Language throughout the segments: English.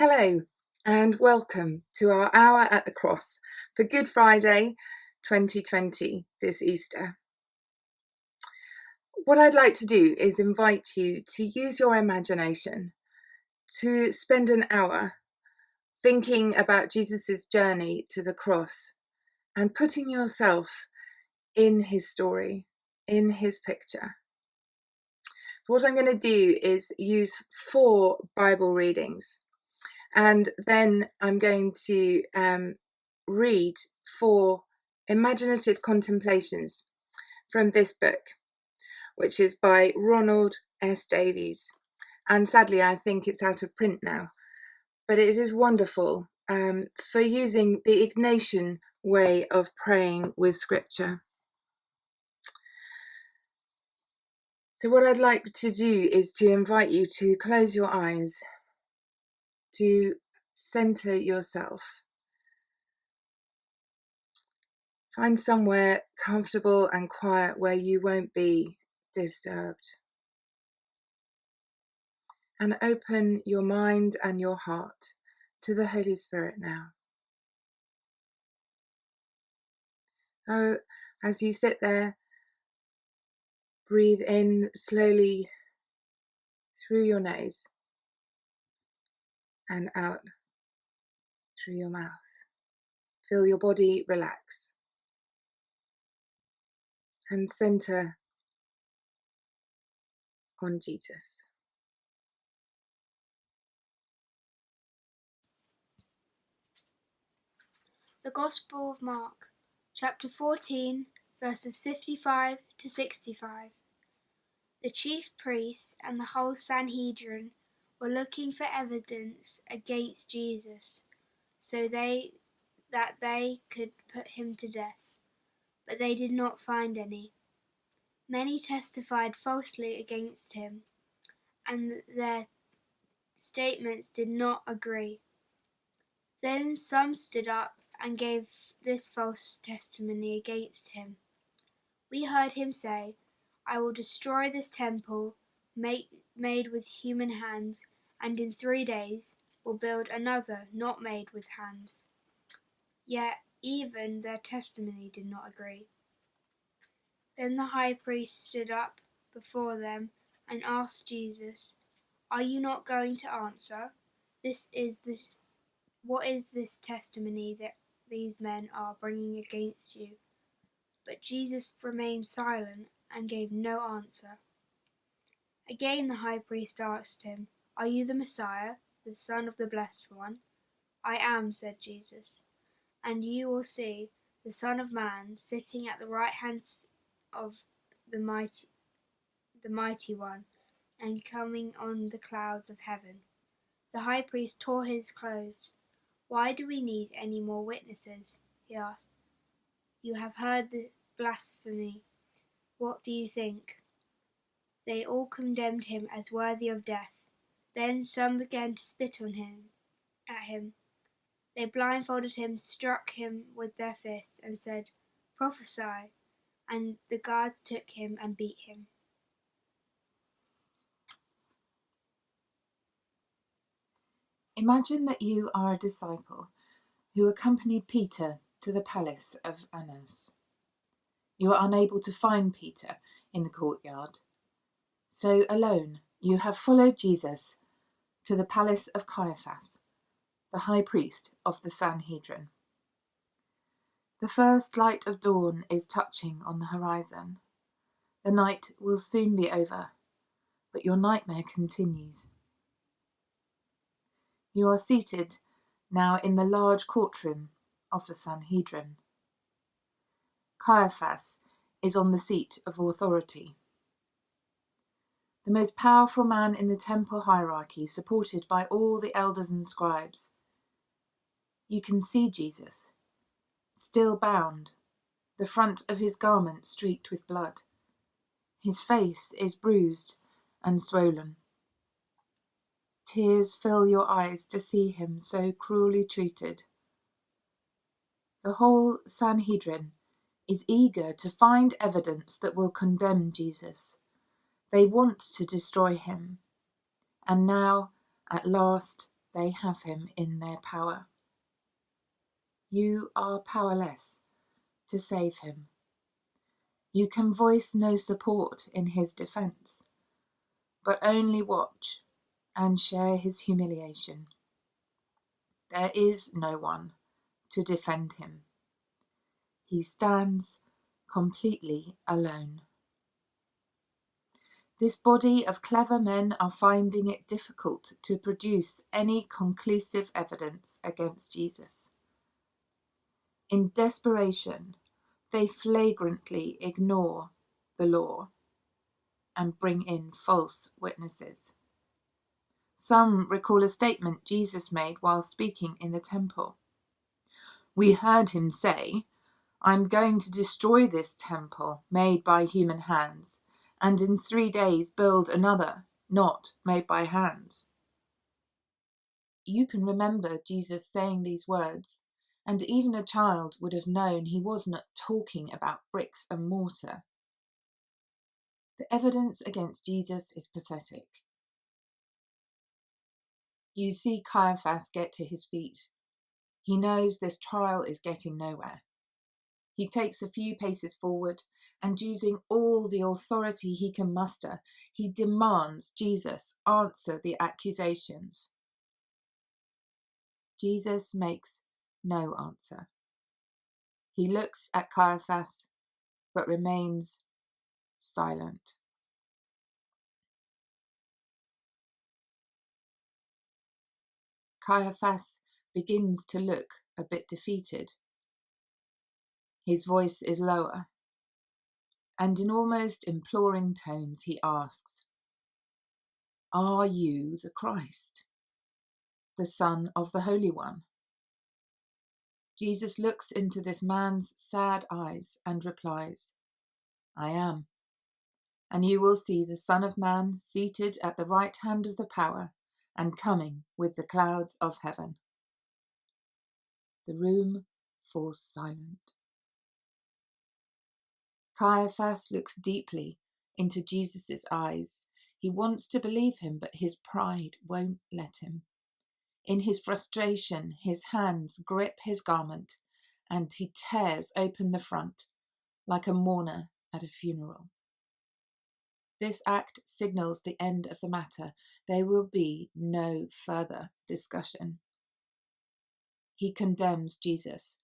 Hello and welcome to our Hour at the Cross for Good Friday 2020 this Easter. What I'd like to do is invite you to use your imagination to spend an hour thinking about Jesus' journey to the cross and putting yourself in his story, in his picture. What I'm going to do is use 4 Bible readings. And then I'm going to read 4 imaginative contemplations from this book, which is by Ronald S. Davies. And sadly, I think it's out of print now. But it is wonderful for using the Ignatian way of praying with Scripture. So what I'd like to do is to invite you to close your eyes, to center yourself. Find somewhere comfortable and quiet where you won't be disturbed. And open your mind and your heart to the Holy Spirit now. Oh, as you sit there, breathe in slowly through your nose and out through your mouth. Feel your body relax and center on Jesus. The Gospel of Mark, chapter 14, verses 55 to 65. The chief priests and the whole Sanhedrin were looking for evidence against Jesus, so that they could put him to death, but they did not find any. Many testified falsely against him, and their statements did not agree. Then some stood up and gave this false testimony against him. We heard him say, "I will destroy this temple made with human hands, and in 3 days will build another not made with hands." Yet even their testimony did not agree. Then the high priest stood up before them and asked Jesus, "Are you not going to answer? What is this testimony that these men are bringing against you?" But Jesus remained silent and gave no answer. Again the high priest asked him, "Are you the Messiah, the Son of the Blessed One?" "I am," said Jesus, "and you will see the Son of Man sitting at the right hand of the Mighty One, and coming on the clouds of heaven." The high priest tore his clothes. "Why do we need any more witnesses?" he asked. "You have heard the blasphemy. What do you think?" They all condemned him as worthy of death. Then some began to spit at him. They blindfolded him, struck him with their fists, and said, "Prophesy." And the guards took him and beat him. Imagine that you are a disciple who accompanied Peter to the palace of Annas. You are unable to find Peter in the courtyard, so alone you have followed Jesus to the palace of Caiaphas, the high priest of the Sanhedrin. The first light of dawn is touching on the horizon. The night will soon be over, but your nightmare continues. You are seated now in the large courtroom of the Sanhedrin. Caiaphas is on the seat of authority. The most powerful man in the temple hierarchy, supported by all the elders and scribes. You can see Jesus, still bound, the front of his garment streaked with blood. His face is bruised and swollen. Tears fill your eyes to see him so cruelly treated. The whole Sanhedrin is eager to find evidence that will condemn Jesus. They want to destroy him. And now, at last, they have him in their power. You are powerless to save him. You can voice no support in his defense, but only watch and share his humiliation. There is no one to defend him. He stands completely alone. This body of clever men are finding it difficult to produce any conclusive evidence against Jesus. In desperation, they flagrantly ignore the law and bring in false witnesses. Some recall a statement Jesus made while speaking in the temple. We heard him say, "I'm going to destroy this temple made by human hands, and in 3 days build another, not made by hands." You can remember Jesus saying these words, and even a child would have known he was not talking about bricks and mortar. The evidence against Jesus is pathetic. You see Caiaphas get to his feet. He knows this trial is getting nowhere. He takes a few paces forward, and using all the authority he can muster, he demands Jesus answer the accusations. Jesus makes no answer. He looks at Caiaphas, but remains silent. Caiaphas begins to look a bit defeated. His voice is lower, and in almost imploring tones he asks, "Are you the Christ, the Son of the Holy One?" Jesus looks into this man's sad eyes and replies, "I am, and you will see the Son of Man seated at the right hand of the power and coming with the clouds of heaven." The room falls silent. Caiaphas looks deeply into Jesus' eyes. He wants to believe him, but his pride won't let him. In his frustration, his hands grip his garment, and he tears open the front like a mourner at a funeral. This act signals the end of the matter. There will be no further discussion. He condemns Jesus.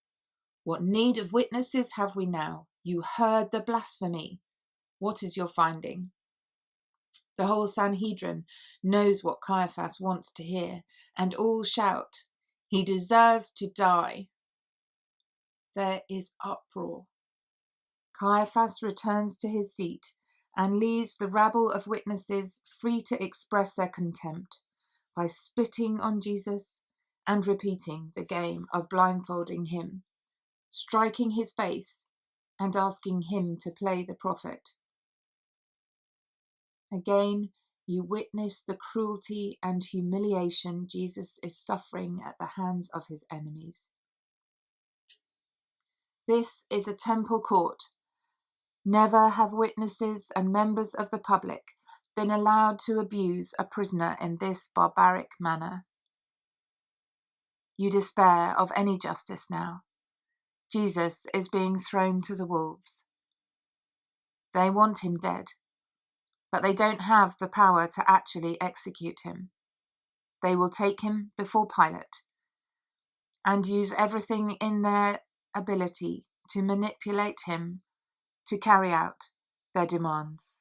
"What need of witnesses have we now? You heard the blasphemy. What is your finding?" The whole Sanhedrin knows what Caiaphas wants to hear, and all shout, "He deserves to die." There is uproar. Caiaphas returns to his seat and leaves the rabble of witnesses free to express their contempt by spitting on Jesus and repeating the game of blindfolding him, striking his face and asking him to play the prophet. Again, you witness the cruelty and humiliation Jesus is suffering at the hands of his enemies. This is a temple court. Never have witnesses and members of the public been allowed to abuse a prisoner in this barbaric manner. You despair of any justice now. Jesus is being thrown to the wolves. They want him dead, but they don't have the power to actually execute him. They will take him before Pilate and use everything in their ability to manipulate him to carry out their demands.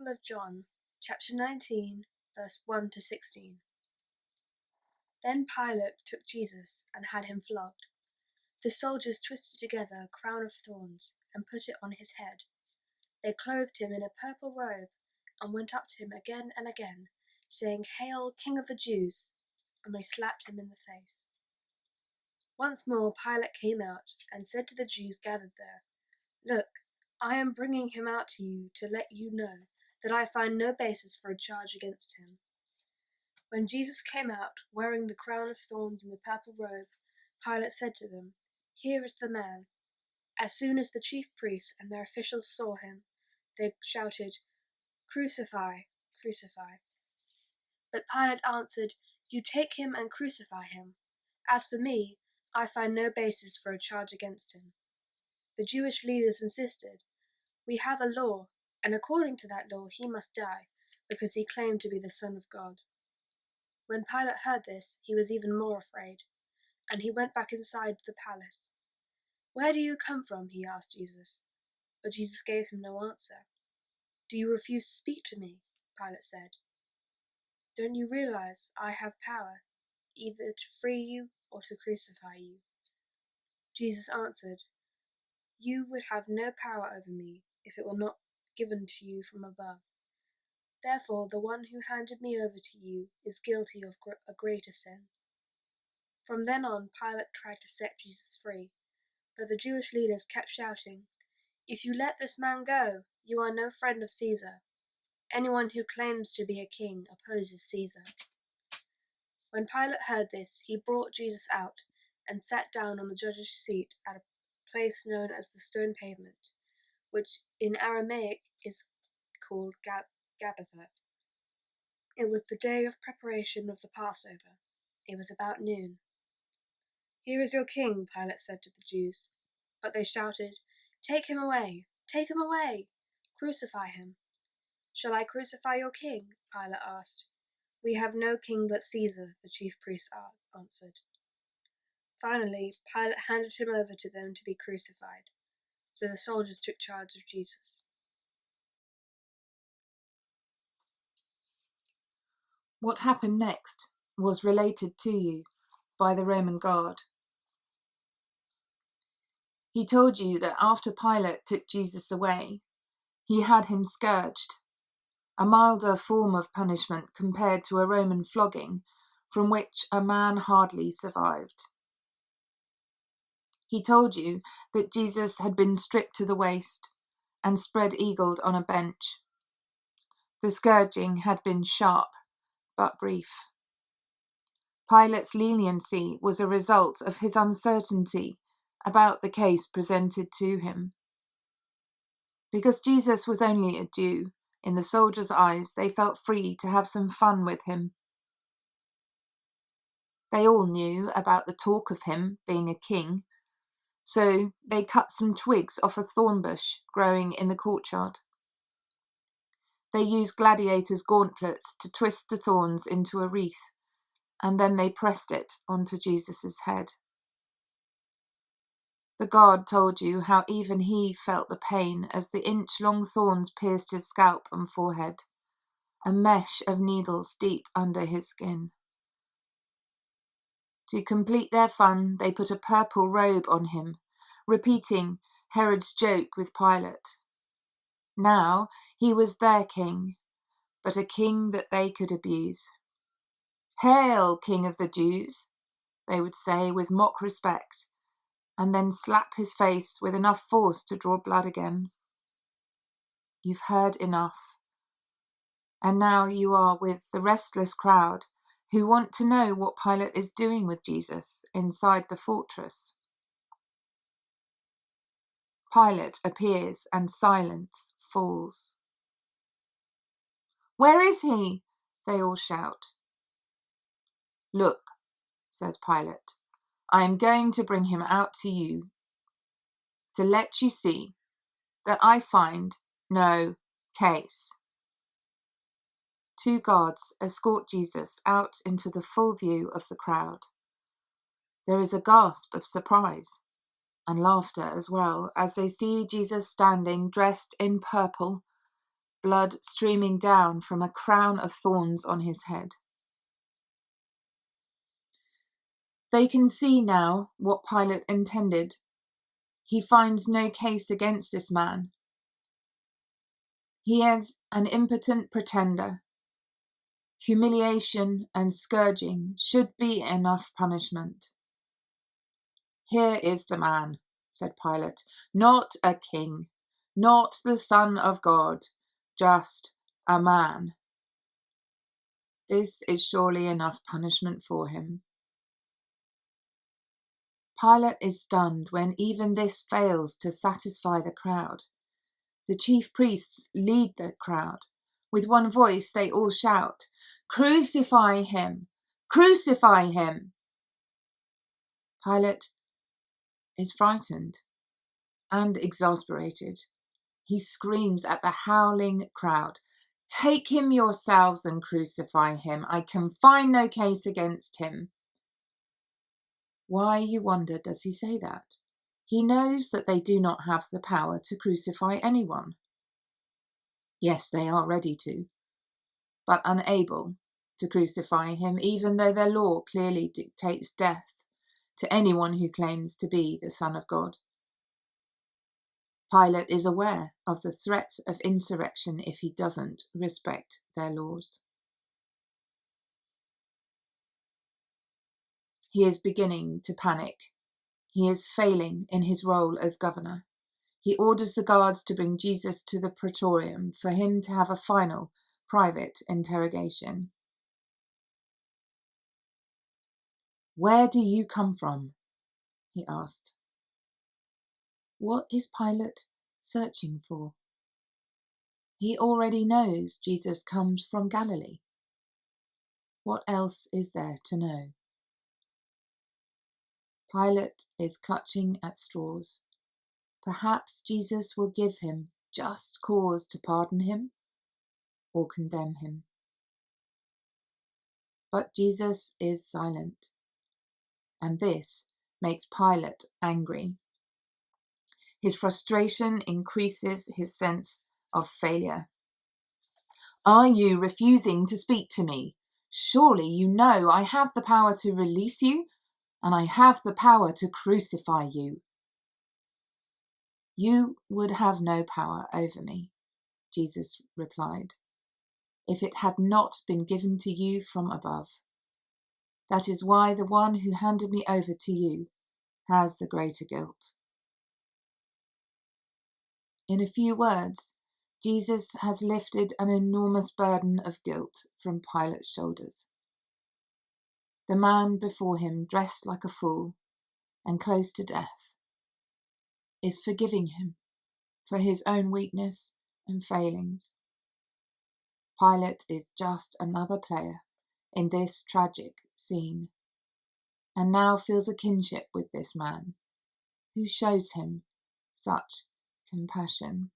Gospel of John, chapter 19, verse 1 to 16. Then Pilate took Jesus and had him flogged. The soldiers twisted together a crown of thorns and put it on his head. They clothed him in a purple robe and went up to him again and again, saying, "Hail, King of the Jews!" And they slapped him in the face. Once more Pilate came out and said to the Jews gathered there, "Look, I am bringing him out to you to let you know that I find no basis for a charge against him." When Jesus came out, wearing the crown of thorns and the purple robe, Pilate said to them, "Here is the man." As soon as the chief priests and their officials saw him, they shouted, "Crucify, crucify." But Pilate answered, "You take him and crucify him. As for me, I find no basis for a charge against him." The Jewish leaders insisted, "We have a law, and according to that law he must die, because he claimed to be the Son of God." When Pilate heard this, he was even more afraid, and he went back inside the palace. "Where do you come from?" he asked Jesus. But Jesus gave him no answer. "Do you refuse to speak to me?" Pilate said. "Don't you realize I have power, either to free you or to crucify you?" Jesus answered, "You would have no power over me if it were not given to you from above. Therefore, the one who handed me over to you is guilty of a greater sin." From then on, Pilate tried to set Jesus free, but the Jewish leaders kept shouting, "If you let this man go, you are no friend of Caesar. Anyone who claims to be a king opposes Caesar." When Pilate heard this, he brought Jesus out and sat down on the judge's seat at a place known as the Stone Pavement, which in Aramaic is called Gabbatha. It was the day of preparation of the Passover. It was about noon. "Here is your king," Pilate said to the Jews. But they shouted, "Take him away! Take him away! Crucify him!" "Shall I crucify your king?" Pilate asked. "We have no king but Caesar," the chief priests answered. Finally, Pilate handed him over to them to be crucified. So the soldiers took charge of Jesus. What happened next was related to you by the Roman guard. He told you that after Pilate took Jesus away, he had him scourged, a milder form of punishment compared to a Roman flogging from which a man hardly survived. He told you that Jesus had been stripped to the waist and spread-eagled on a bench. The scourging had been sharp but brief. Pilate's leniency was a result of his uncertainty about the case presented to him. Because Jesus was only a Jew, in the soldiers' eyes they felt free to have some fun with him. They all knew about the talk of him being a king, so they cut some twigs off a thorn bush growing in the courtyard. They used gladiators' gauntlets to twist the thorns into a wreath, and then they pressed it onto Jesus' head. The guard told you how even he felt the pain as the inch-long thorns pierced his scalp and forehead, a mesh of needles deep under his skin. To complete their fun, they put a purple robe on him, repeating Herod's joke with Pilate. Now he was their king, but a king that they could abuse. "Hail, King of the Jews," they would say with mock respect, and then slap his face with enough force to draw blood again. You've heard enough, and now you are with the restless crowd who want to know what Pilate is doing with Jesus inside the fortress. Pilate appears and silence falls. "Where is he?" they all shout. "Look," says Pilate, "I am going to bring him out to you, to let you see that I find no case." Two guards escort Jesus out into the full view of the crowd. There is a gasp of surprise and laughter as well as they see Jesus standing dressed in purple, blood streaming down from a crown of thorns on his head. They can see now what Pilate intended. He finds no case against this man. He is an impotent pretender. Humiliation and scourging should be enough punishment. Here is the man, said Pilate, not a king, not the Son of God, just a man. This is surely enough punishment for him. Pilate is stunned when even this fails to satisfy the crowd. The chief priests lead the crowd. With one voice they all shout, "Crucify him! Crucify him!" Pilate is frightened and exasperated. He screams at the howling crowd, "Take him yourselves and crucify him. I can find no case against him." Why, you wonder, does he say that? He knows that they do not have the power to crucify anyone. Yes, they are ready to, but unable to crucify him, even though their law clearly dictates death to anyone who claims to be the Son of God. Pilate is aware of the threat of insurrection if he doesn't respect their laws. He is beginning to panic. He is failing in his role as governor. He orders the guards to bring Jesus to the praetorium for him to have a final, private interrogation. "Where do you come from?" he asked. What is Pilate searching for? He already knows Jesus comes from Galilee. What else is there to know? Pilate is clutching at straws. Perhaps Jesus will give him just cause to pardon him or condemn him. But Jesus is silent, and this makes Pilate angry. His frustration increases his sense of failure. "Are you refusing to speak to me? Surely you know I have the power to release you, and I have the power to crucify you." "You would have no power over me," Jesus replied, "if it had not been given to you from above. That is why the one who handed me over to you has the greater guilt." In a few words, Jesus has lifted an enormous burden of guilt from Pilate's shoulders. The man before him, dressed like a fool and close to death, is forgiving him for his own weakness and failings. Pilate is just another player in this tragic scene, and now feels a kinship with this man, who shows him such compassion.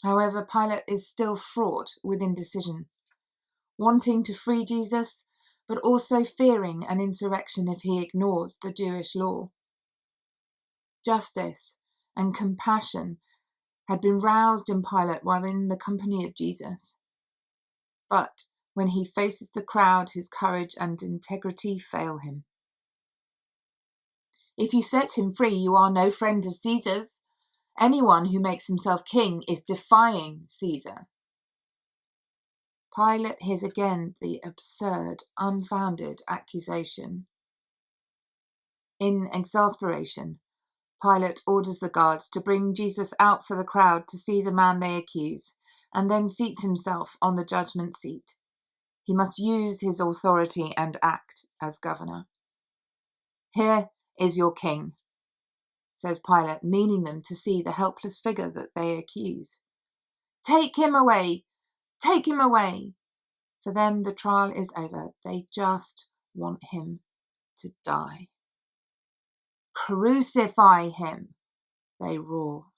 However, Pilate is still fraught with indecision, wanting to free Jesus, but also fearing an insurrection if he ignores the Jewish law. Justice and compassion had been roused in Pilate while in the company of Jesus. But when he faces the crowd, his courage and integrity fail him. "If you set him free, you are no friend of Caesar's. Anyone who makes himself king is defying Caesar." Pilate hears again the absurd, unfounded accusation. In exasperation, Pilate orders the guards to bring Jesus out for the crowd to see the man they accuse, and then seats himself on the judgment seat. He must use his authority and act as governor. "Here is your king," says Pilate, meaning them to see the helpless figure that they accuse. "Take him away! Take him away!" For them, the trial is over. They just want him to die. "Crucify him!" they roar.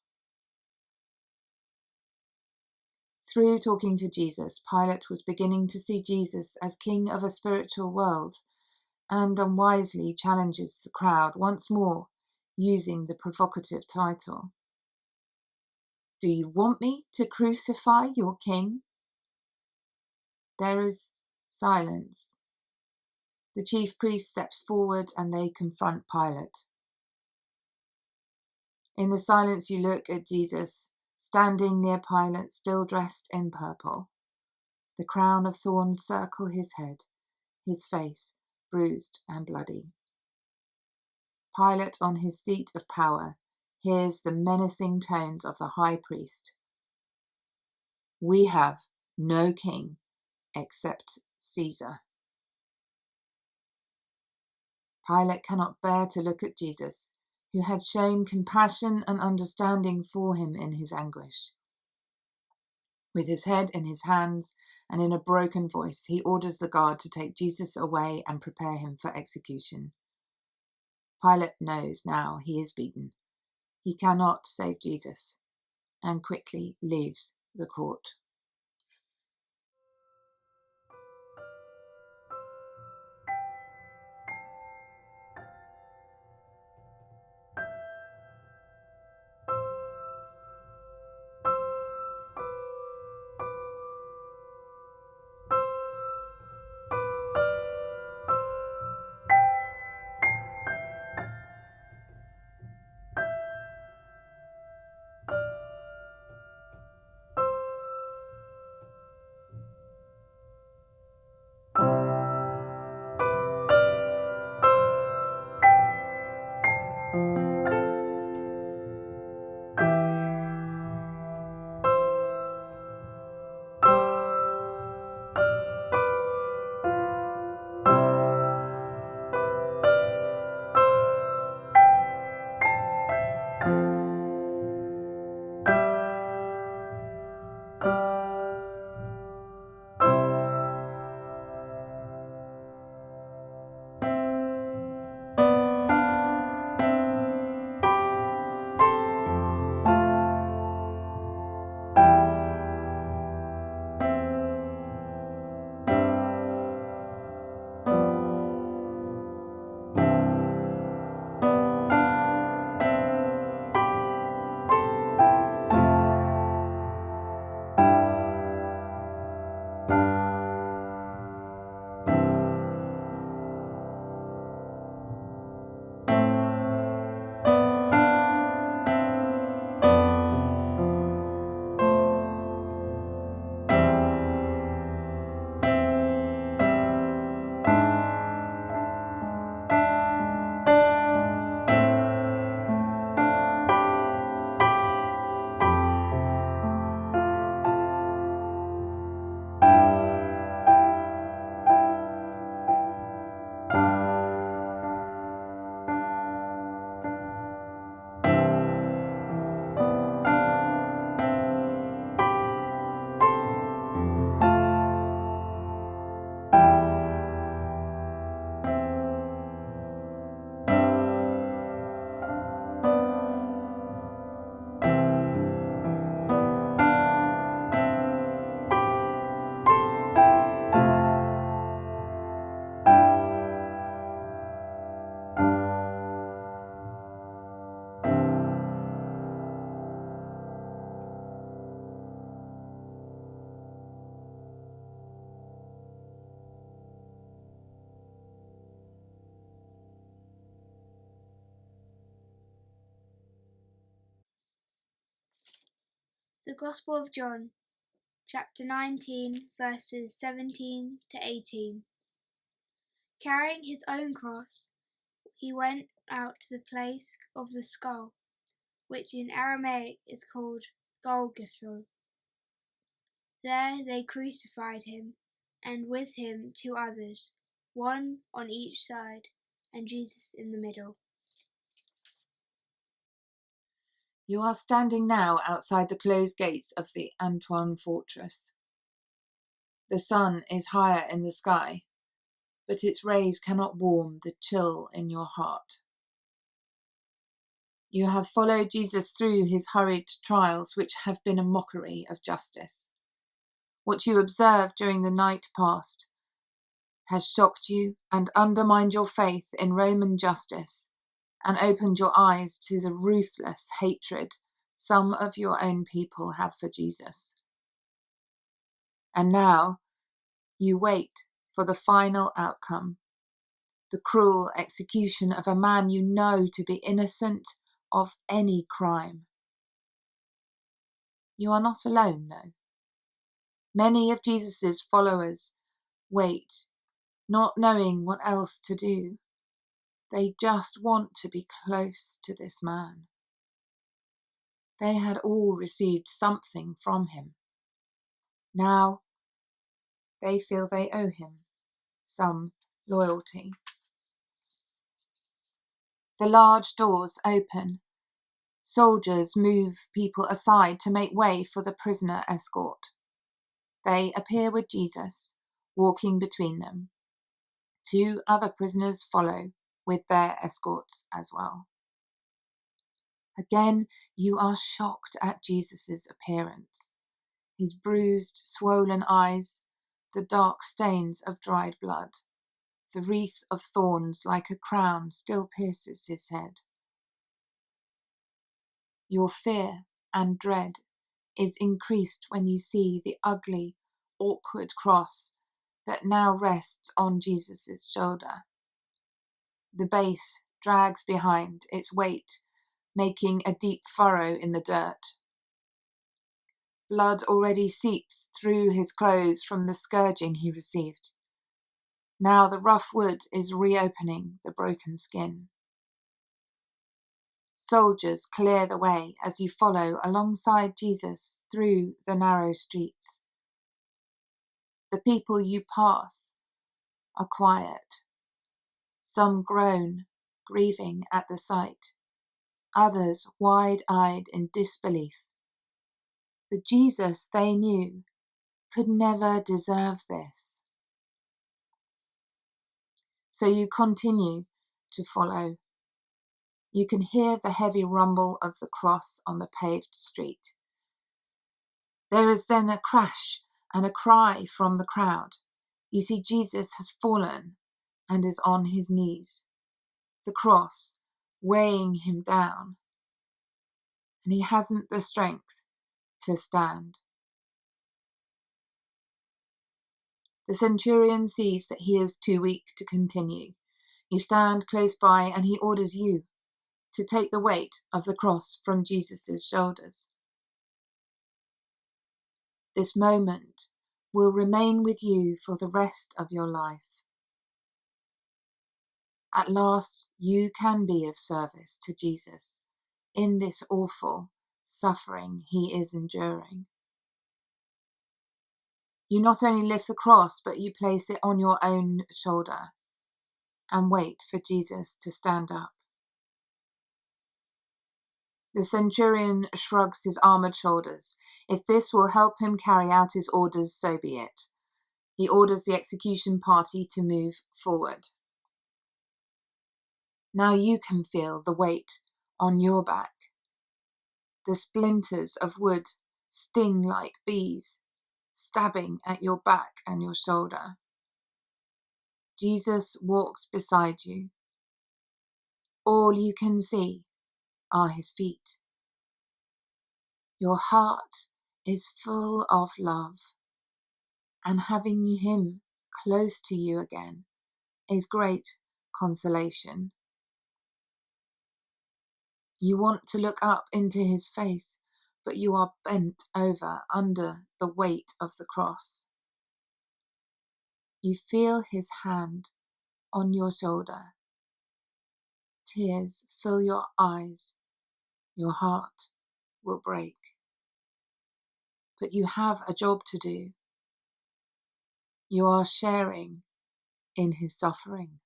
Through talking to Jesus, Pilate was beginning to see Jesus as king of a spiritual world, and unwisely challenges the crowd once more, using the provocative title. Do you want me to crucify your king?" There is silence. The chief priest steps forward and they confront Pilate. In the silence you look at Jesus, standing near Pilate, still dressed in purple. The crown of thorns circle his head, his face bruised and bloody. Pilate, on his seat of power, hears the menacing tones of the high priest. "We have no king except Caesar." Pilate cannot bear to look at Jesus, who had shown compassion and understanding for him in his anguish. With his head in his hands and in a broken voice, he orders the guard to take Jesus away and prepare him for execution. Pilate knows now he is beaten. He cannot save Jesus, and quickly leaves the court. The Gospel of John, chapter 19, verses 17 to 18. Carrying his own cross, he went out to the place of the skull, which in Aramaic is called Golgotha. There they crucified him, and with him 2 others, one on each side, and Jesus in the middle. You are standing now outside the closed gates of the Antoine fortress. The sun is higher in the sky, but its rays cannot warm the chill in your heart. You have followed Jesus through his hurried trials, which have been a mockery of justice. What you observed during the night past has shocked you and undermined your faith in Roman justice, and opened your eyes to the ruthless hatred some of your own people have for Jesus. And now you wait for the final outcome, the cruel execution of a man you know to be innocent of any crime. You are not alone, though. Many of Jesus' followers wait, not knowing what else to do. They just want to be close to this man. They had all received something from him. Now they feel they owe him some loyalty. The large doors open. Soldiers move people aside to make way for the prisoner escort. They appear with Jesus, walking between them. 2 other prisoners follow with their escorts as well. Again, you are shocked at Jesus' appearance. His bruised, swollen eyes, the dark stains of dried blood. The wreath of thorns like a crown still pierces his head. Your fear and dread is increased when you see the ugly, awkward cross that now rests on Jesus' shoulder. The base drags behind, its weight making a deep furrow in the dirt. Blood already seeps through his clothes from the scourging he received. Now the rough wood is reopening the broken skin. Soldiers clear the way as you follow alongside Jesus through the narrow streets. The people you pass are quiet. Some groan, grieving at the sight. Others wide-eyed in disbelief. The Jesus they knew could never deserve this. So you continue to follow. You can hear the heavy rumble of the cross on the paved street. There is then a crash and a cry from the crowd. You see Jesus has fallen and is on his knees, the cross weighing him down, and he hasn't the strength to stand. The centurion sees that he is too weak to continue. You stand close by and he orders you to take the weight of the cross from Jesus' shoulders. This moment will remain with you for the rest of your life. At last, you can be of service to Jesus in this awful suffering he is enduring. You not only lift the cross, but you place it on your own shoulder and wait for Jesus to stand up. The centurion shrugs his armoured shoulders. If this will help him carry out his orders, so be it. He orders the execution party to move forward. Now you can feel the weight on your back. The splinters of wood sting like bees, stabbing at your back and your shoulder. Jesus walks beside you. All you can see are his feet. Your heart is full of love, and having him close to you again is great consolation. You want to look up into his face, but you are bent over under the weight of the cross. You feel his hand on your shoulder. Tears fill your eyes. Your heart will break. But you have a job to do. You are sharing in his suffering.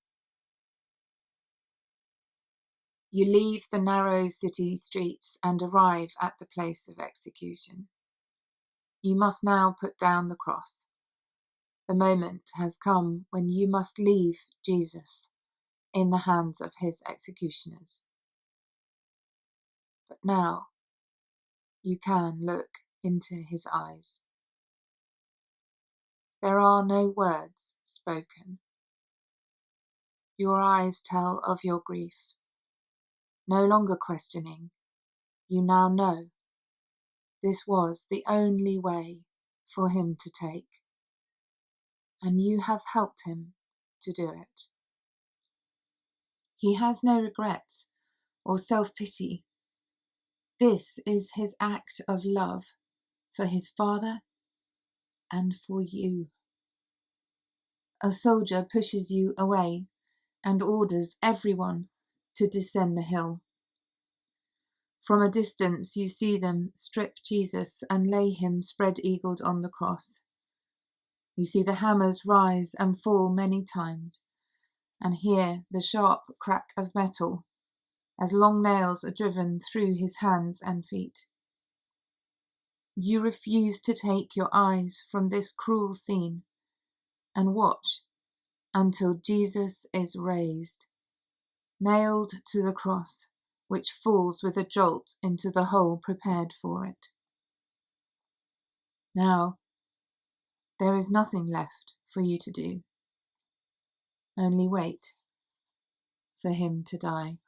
You leave the narrow city streets and arrive at the place of execution. You must now put down the cross. The moment has come when you must leave Jesus in the hands of his executioners. But now you can look into his eyes. There are no words spoken. Your eyes tell of your grief. No longer questioning, you now know This was the only way for him to take, and you have helped him to do it. He has no regrets or self-pity. This is his act of love for his Father and for you. A soldier pushes you away and orders everyone to descend the hill. From a distance you see them strip Jesus and lay him spread-eagled on the cross. You see the hammers rise and fall many times, and hear the sharp crack of metal as long nails are driven through his hands and feet. You refuse to take your eyes from this cruel scene and watch until Jesus is raised, nailed to the cross, which falls with a jolt into the hole prepared for it. Now, there is nothing left for you to do. Only wait for him to die.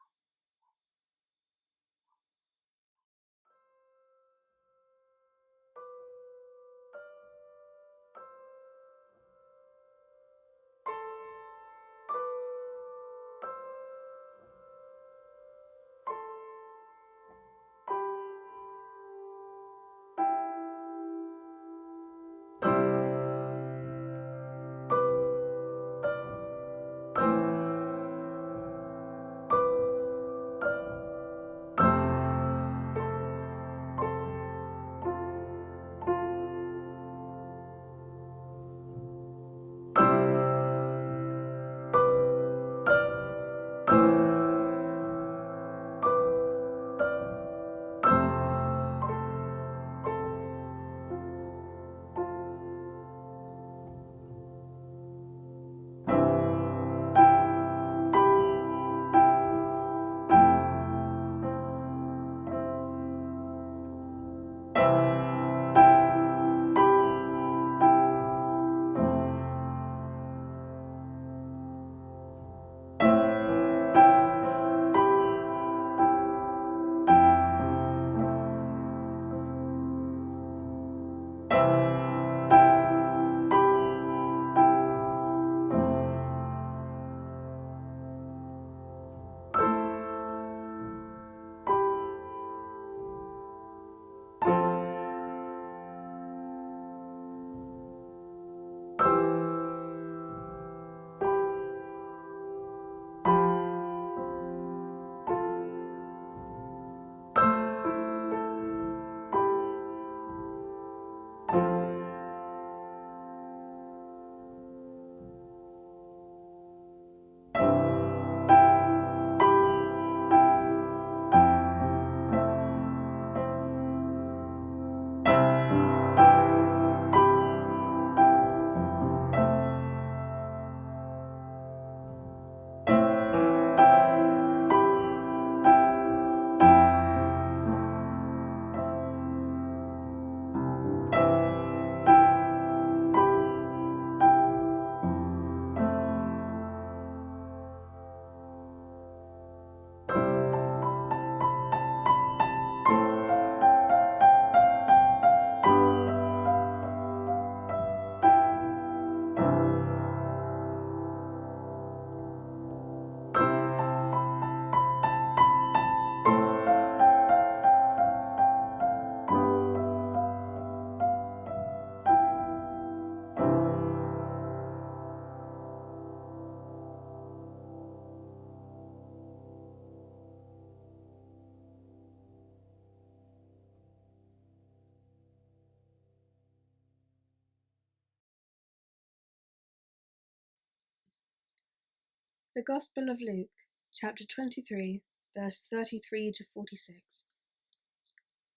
The Gospel of Luke, chapter 23, verse 33 to 46.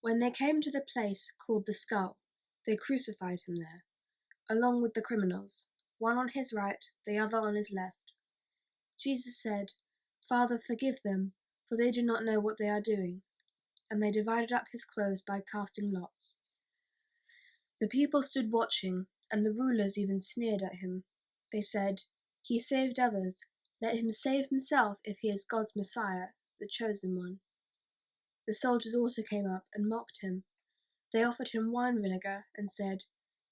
When they came to the place called the Skull, they crucified him there, along with the criminals, one on his right, the other on his left. Jesus said, "Father, forgive them, for they do not know what they are doing." And they divided up his clothes by casting lots. The people stood watching, and the rulers even sneered at him. They said, "He saved others. Let him save himself if he is God's Messiah, the chosen one." The soldiers also came up and mocked him. They offered him wine vinegar and said,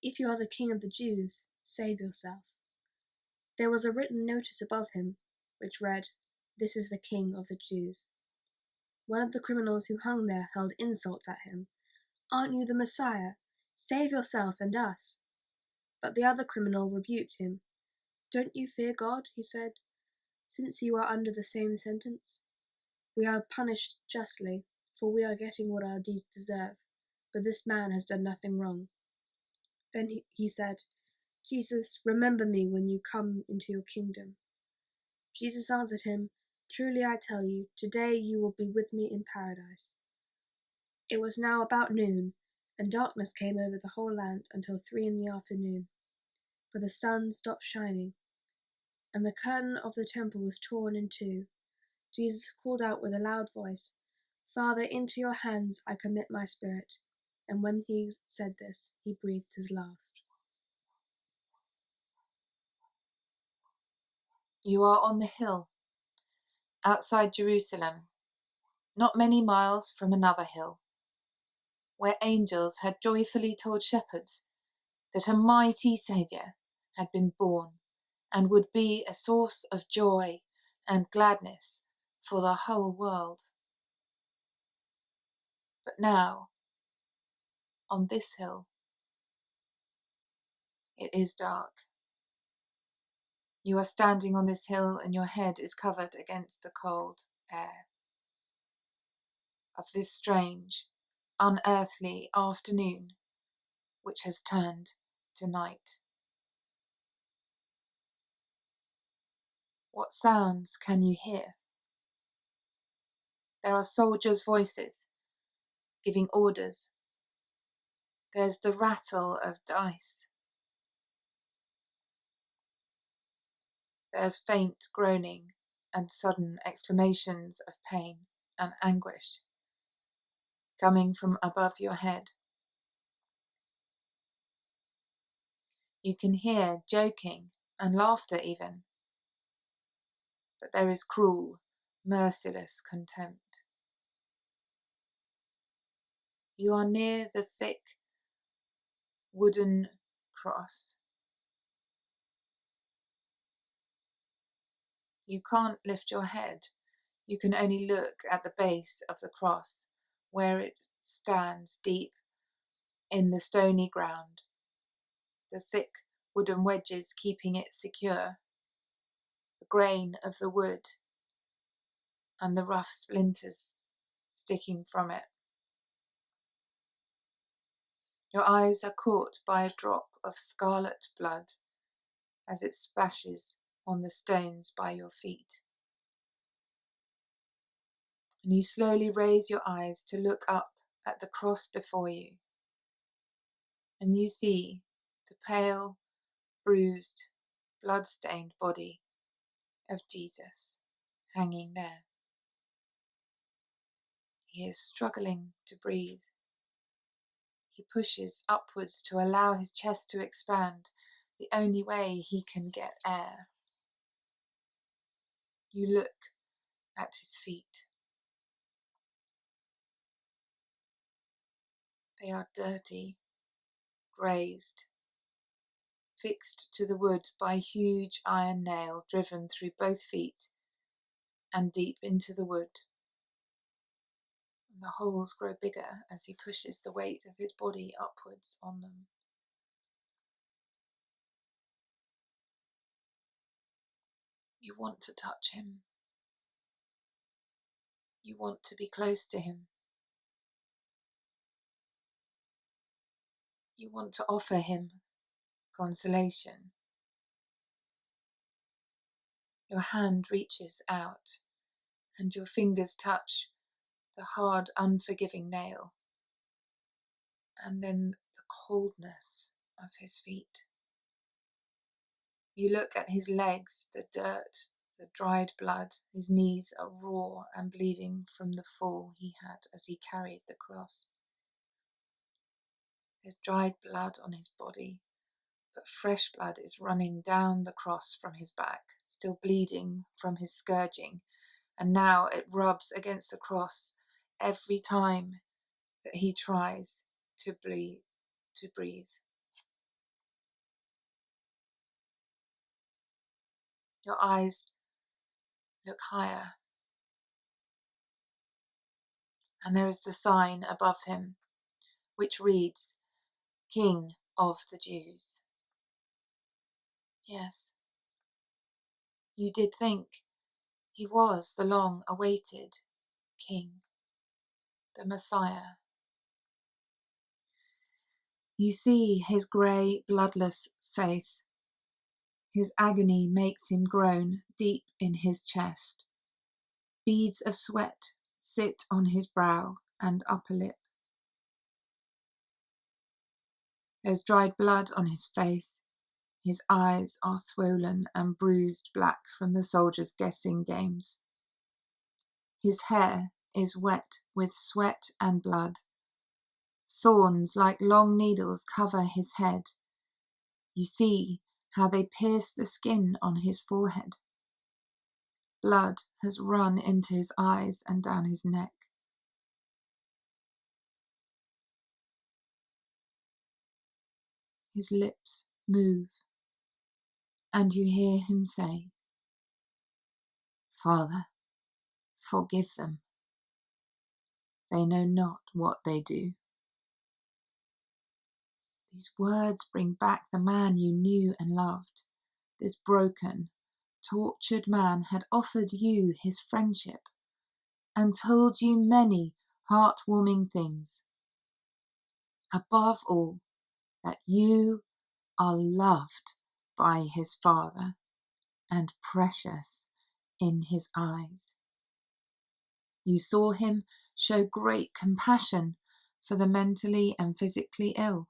"If you are the king of the Jews, save yourself." There was a written notice above him, which read, "This is the king of the Jews." One of the criminals who hung there hurled insults at him. "Aren't you the Messiah? Save yourself and us." But the other criminal rebuked him. "Don't you fear God?" he said, "since you are under the same sentence? We are punished justly, for we are getting what our deeds deserve, but this man has done nothing wrong." Then he said, "Jesus, remember me when you come into your kingdom." Jesus answered him, "Truly I tell you, today you will be with me in paradise." It was now about noon, and darkness came over the whole land until 3 in the afternoon, for the sun stopped shining, and the curtain of the temple was torn in two. Jesus called out with a loud voice, "Father, into your hands I commit my spirit." And when he said this, he breathed his last. You are on the hill, outside Jerusalem, not many miles from another hill, where angels had joyfully told shepherds that a mighty Saviour had been born and would be a source of joy and gladness for the whole world. But now, on this hill, it is dark. You are standing on this hill and your head is covered against the cold air of this strange, unearthly afternoon which has turned to night. What sounds can you hear? There are soldiers' voices giving orders. There's the rattle of dice. There's faint groaning and sudden exclamations of pain and anguish coming from above your head. You can hear joking and laughter even, but there is cruel, merciless contempt. You are near the thick wooden cross. You can't lift your head. You can only look at the base of the cross, where it stands deep in the stony ground, the thick wooden wedges keeping it secure, the grain of the wood, and the rough splinters sticking from it. Your eyes are caught by a drop of scarlet blood as it splashes on the stones by your feet. And you slowly raise your eyes to look up at the cross before you, and you see the pale, bruised, blood-stained body of Jesus hanging there. He is struggling to breathe. He pushes upwards to allow his chest to expand, the only way he can get air. You look at his feet. They are dirty, grazed, fixed to the wood by a huge iron nail driven through both feet and deep into the wood. And the holes grow bigger as he pushes the weight of his body upwards on them. You want to touch him. You want to be close to him. You want to offer him consolation. Your hand reaches out and your fingers touch the hard, unforgiving nail, and then the coldness of his feet. You look at his legs, the dirt, the dried blood. His knees are raw and bleeding from the fall he had as he carried the cross. There's dried blood on his body, but fresh blood is running down the cross from his back, still bleeding from his scourging, and now it rubs against the cross every time that he tries to breathe. Your eyes look higher, and there is the sign above him, which reads, King of the Jews. Yes, you did think he was the long-awaited King, the Messiah. You see his grey, bloodless face. His agony makes him groan deep in his chest. Beads of sweat sit on his brow and upper lip. There's dried blood on his face. His eyes are swollen and bruised black from the soldiers' guessing games. His hair is wet with sweat and blood. Thorns like long needles cover his head. You see how they pierce the skin on his forehead. Blood has run into his eyes and down his neck. His lips move, and you hear him say, Father, forgive them. They know not what they do. These words bring back the man you knew and loved. This broken, tortured man had offered you his friendship and told you many heartwarming things. Above all, that you are loved by his Father and precious in his eyes. You saw him show great compassion for the mentally and physically ill.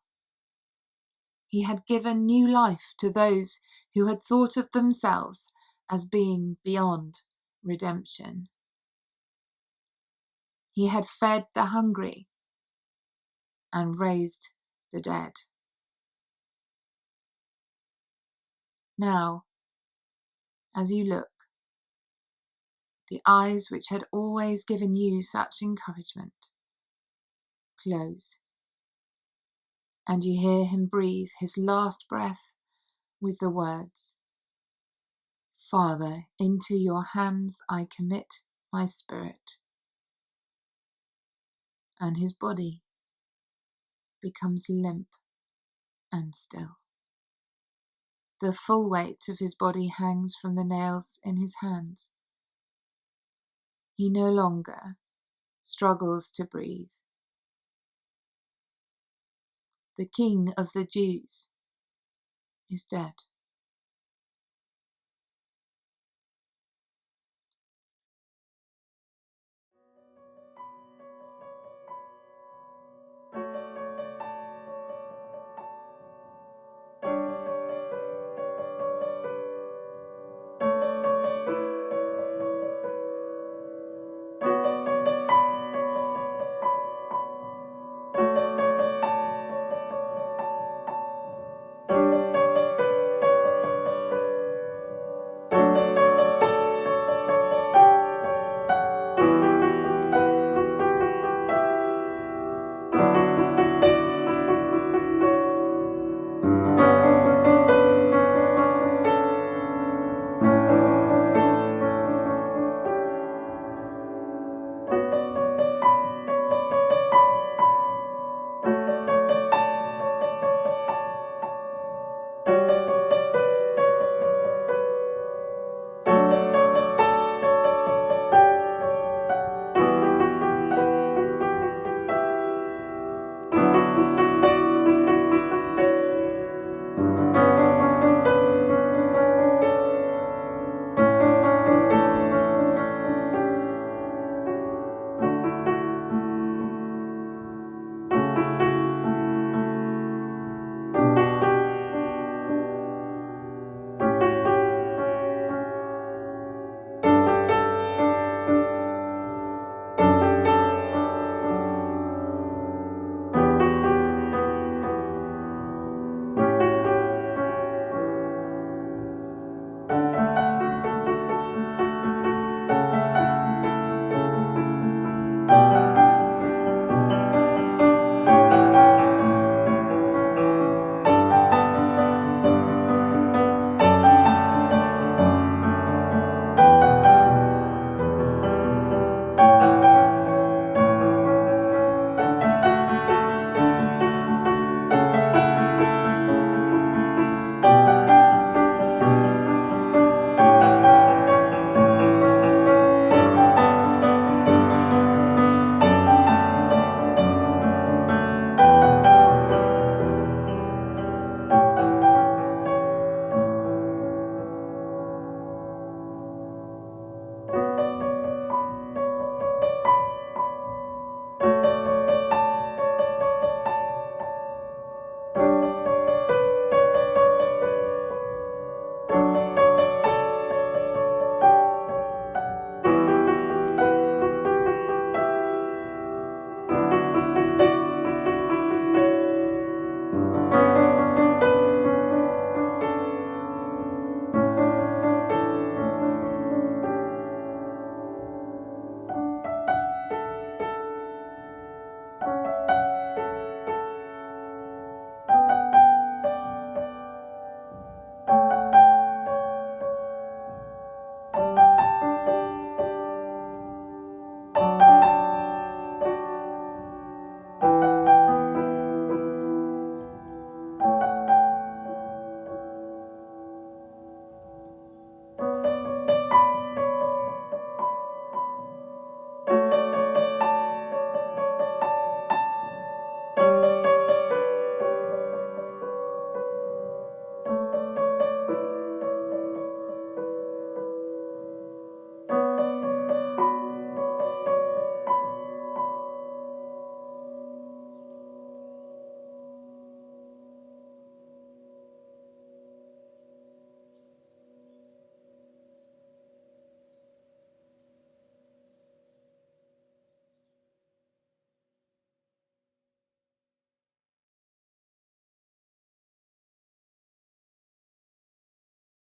He had given new life to those who had thought of themselves as being beyond redemption. He had fed the hungry and raised the dead. Now, as you look, the eyes which had always given you such encouragement close, and you hear him breathe his last breath with the words, Father, into your hands I commit my spirit. And his body becomes limp and still. The full weight of his body hangs from the nails in his hands. He no longer struggles to breathe. The King of the Jews is dead.